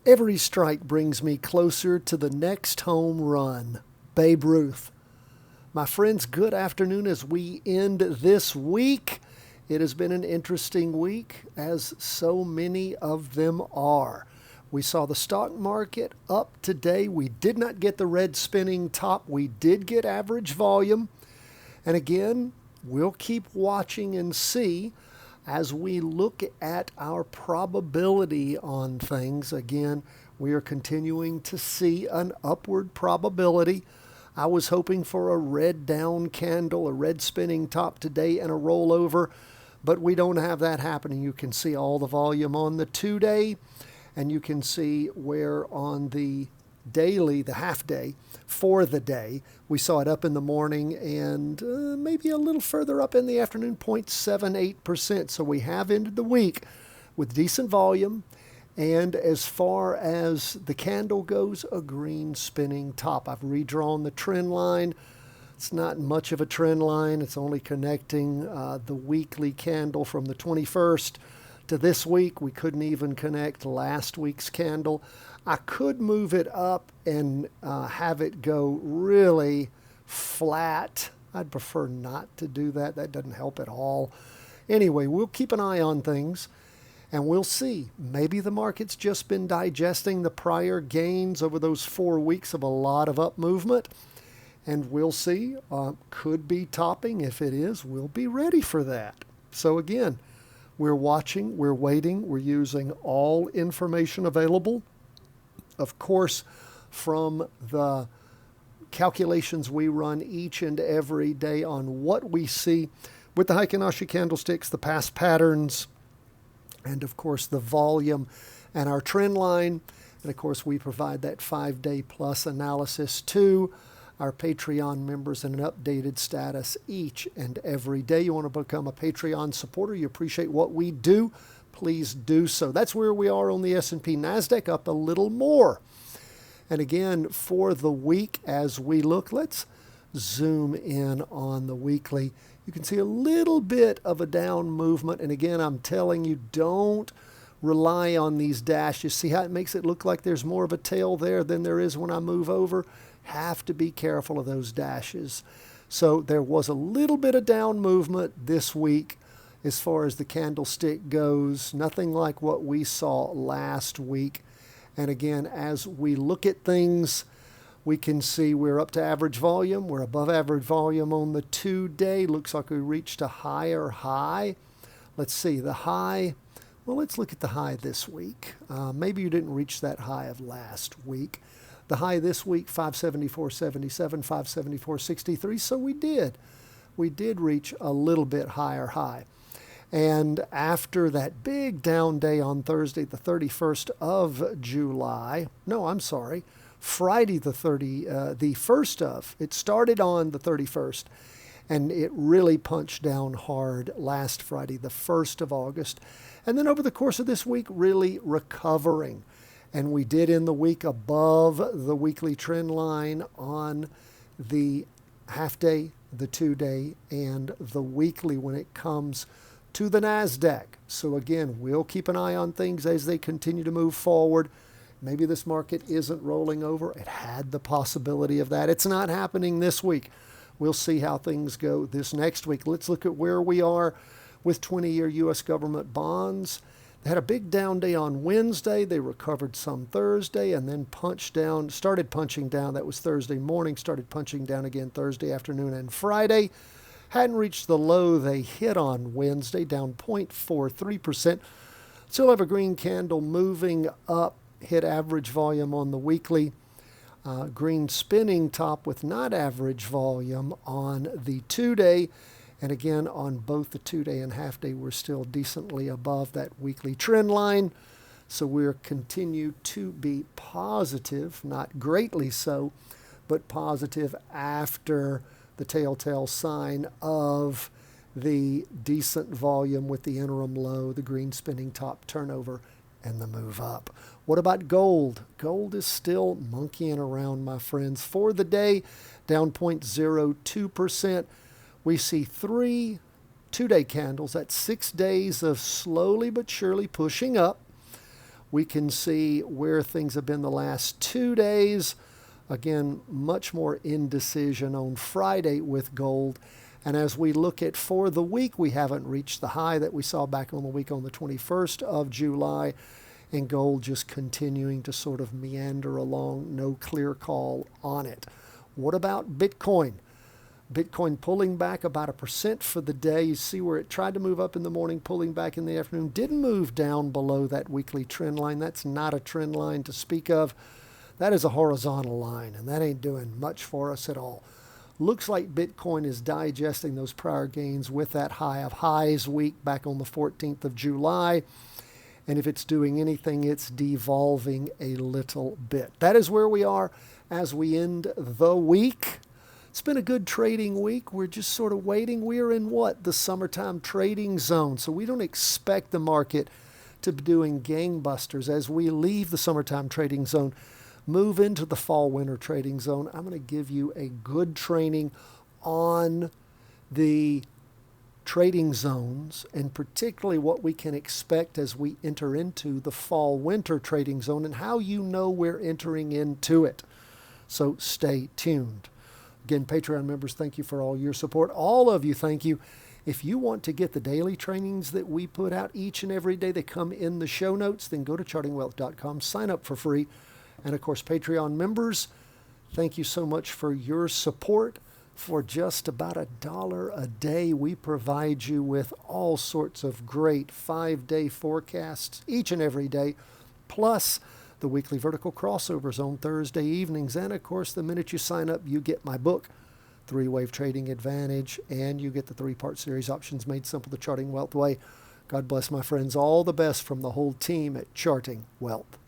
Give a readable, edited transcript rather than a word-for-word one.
Every strike brings me closer to the next home run. Babe Ruth. My friends, good afternoon as we end this week. It has been an interesting week, as so many of them are. We saw the stock market up today. We did not get the red spinning top. We did get average volume. And again, we'll keep watching and see as we look at our probability on things. Again, we are continuing to see an upward probability. I was hoping for a red down candle, a red spinning top today, and a rollover, but we don't have that happening. You can see all the volume on the 2-day, and you can see where on the daily, the half day, for the day, we saw it up in the morning and maybe a little further up in the afternoon, 0.78%. So we have ended the week with decent volume. And as far as the candle goes, a green spinning top. I've redrawn the trend line. It's not much of a trend line. It's only connecting the weekly candle from the 21st to this week. We couldn't even connect last week's candle. I could move it up and have it go really flat. I'd prefer not to do that. That doesn't help at all. Anyway, we'll keep an eye on things and we'll see. Maybe the market's just been digesting the prior gains over those 4 weeks of a lot of up movement. And we'll see. Could be topping. If it is, we'll be ready for that. So again, we're watching, we're waiting, we're using all information available. Of course, from the calculations we run each and every day on what we see with the Heikin Ashi candlesticks, the past patterns, and of course the volume and our trend line. And of course, we provide that 5-day plus analysis to our Patreon members in an updated status each and every day. You want to become a Patreon supporter, you appreciate what we do, please do so. That's where we are on the S&P NASDAQ, up a little more. And again, for the week as we look, let's zoom in on the weekly. You can see a little bit of a down movement. And again, I'm telling you, don't rely on these dashes. See how it makes it look like there's more of a tail there than there is when I move over? Have to be careful of those dashes. So there was a little bit of down movement this week as far as the candlestick goes. Nothing like what we saw last week. And again, as we look at things, we can see we're up to average volume. We're above average volume on the 2-day. Looks like we reached a higher high. Let's see, the high. Well, let's look at the high this week. Maybe you didn't reach that high of last week. The high this week, 574.77, 574.63. So we did. We did reach a little bit higher high. And after that big down day on Thursday, the 31st of July, no, I'm sorry, Friday the 1st of, it started on the 31st, and it really punched down hard last Friday, the 1st of August. And then over the course of this week, really recovering. And we did end the week above the weekly trend line on the half day, the 2-day, and the weekly when it comes to the NASDAQ. So again, we'll keep an eye on things as they continue to move forward. Maybe this market isn't rolling over. It had the possibility of that. It's not happening this week. We'll see how things go this next week. Let's look at where we are with 20-year U.S. government bonds. They had a big down day on Wednesday. They recovered some Thursday and then started punching down. That was Thursday morning, started punching down again Thursday afternoon and Friday. Hadn't reached the low they hit on Wednesday, down 0.43%. Still have a green candle moving up, hit average volume on the weekly. Green spinning top with not average volume on the 2-day. And again, on both the 2-day and half-day, we're still decently above that weekly trend line. So we're continue to be positive, not greatly so, but positive after the telltale sign of the decent volume with the interim low, the green spinning top turnover, and the move up. What about gold? Gold is still monkeying around, my friends. For the day, down 0.02%. We see 3 2-day candles. That's 6 days of slowly but surely pushing up. We can see where things have been the last 2 days. Again, much more indecision on Friday with gold. And as we look at for the week, we haven't reached the high that we saw back on the week on the 21st of July. And gold just continuing to sort of meander along, no clear call on it. What about Bitcoin? Bitcoin pulling back about 1% for the day. You see where it tried to move up in the morning, pulling back in the afternoon. Didn't move down below that weekly trend line. That's not a trend line to speak of. That is a horizontal line, and that ain't doing much for us at all. Looks like Bitcoin is digesting those prior gains with that high of highs week back on the 14th of July. And if it's doing anything, it's devolving a little bit. That is where we are as we end the week. It's been a good trading week. We're just sort of waiting. We're in what? The summertime trading zone. So we don't expect the market to be doing gangbusters. As we leave the summertime trading zone, move into the fall-winter trading zone, I'm going to give you a good training on the trading zones and particularly what we can expect as we enter into the fall-winter trading zone and how you know we're entering into it. So stay tuned. Again, Patreon members, thank you for all your support. All of you, thank you. If you want to get the daily trainings that we put out each and every day, they come in the show notes, then go to chartingwealth.com, sign up for free. And of course, Patreon members, thank you so much for your support. For just about $1 a day, we provide you with all sorts of great 5-day forecasts each and every day, plus the weekly vertical crossovers on Thursday evenings. And of course, the minute you sign up, you get my book, Three-Wave Trading Advantage, and you get the 3-part series, Options Made Simple, The Charting Wealth Way. God bless my friends. All the best from the whole team at Charting Wealth.